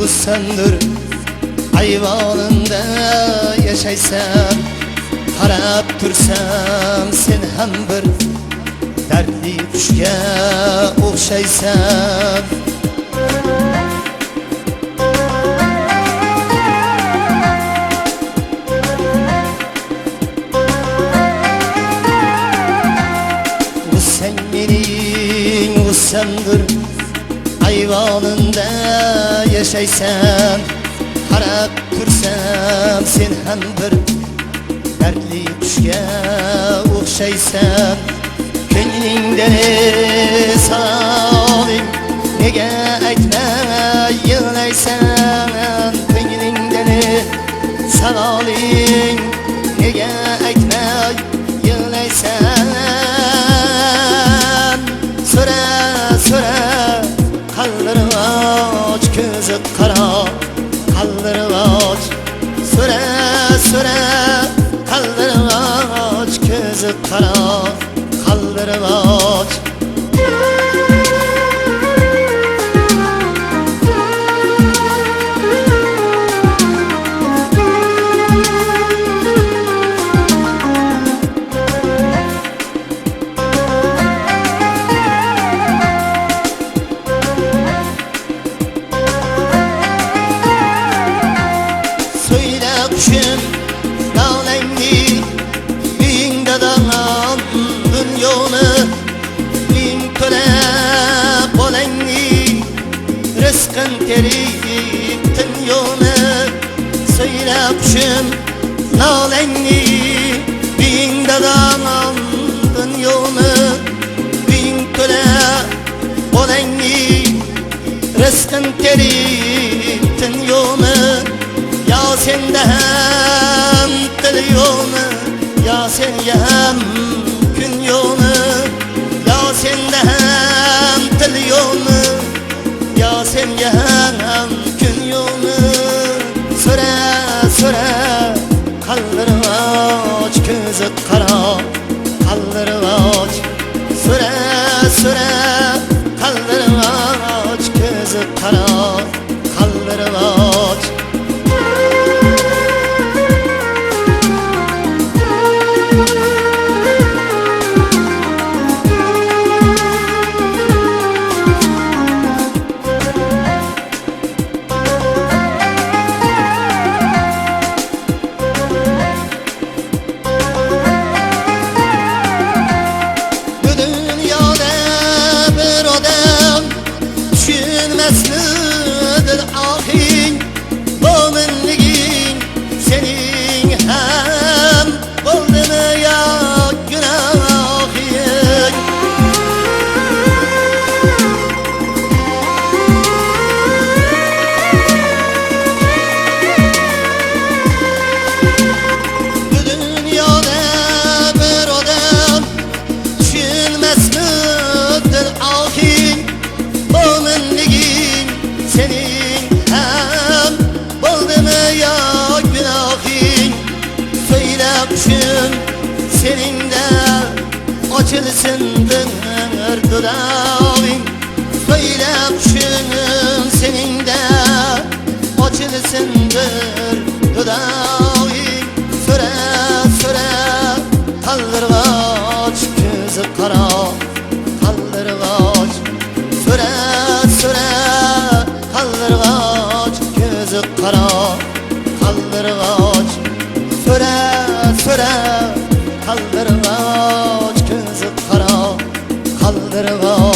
bu sendir ayvonimda yashaysan, qarab tursam sen ham bir dardli qushga o'xshaysan. Bu sen mening g'ussamdir, ayvonimda yashaysan, qarab tursam sen ham bir dardli qushga o'xshaysan. Ko'nglingda soling, nega aytmay yig'laysan? Ko'nglingda soling, nega aytmay yig'laysan? So'ra, so'ra, qalbini och, ko'zi qaro, qalbini och. So'ra, so'ra, qalbini och, ko'zi qaro, qalbini och. Qushim davlangni uyingda dag'am dunyoni, ming ko'ra bolangni rizqin terib dunyoni. So'yla qushim davlangni uyingda dag'am dunyoni, ming ko'ra bolangni rizqin terib dunyoni. Ya sende hem dil yo'qmi, ya senga ham kun yo'qmi? Ya sende hem dil yo'qmi, ya senga ham kun yo'qmi? So'ra, so'ra, qalbini och, ko'zi qaro, qalbini och. So'ra, so'ra, qalbini och, ko'zi qaro, qalbini och. Düşünmezlidir ahin, mo'minliging sening ham bo'ldimi yo gunohing? Bu dunyoda bir odam düşünmezlidir ahin, mo'minliging sening ham bo'ldimi yo gunohing? So'yla qushim seningda ochilsindir dudog'ing. So'yla qushim seningda ochilsindir dudog'ing. So'ra, so'ra, qalbini och, ko'zi qaro, qalbini och. So'ra, so'ra, qalbini och, ko'zi qaro, qalbini och. So'ra, so'ra, qalbini och, ko'zi qaro, qalbini och.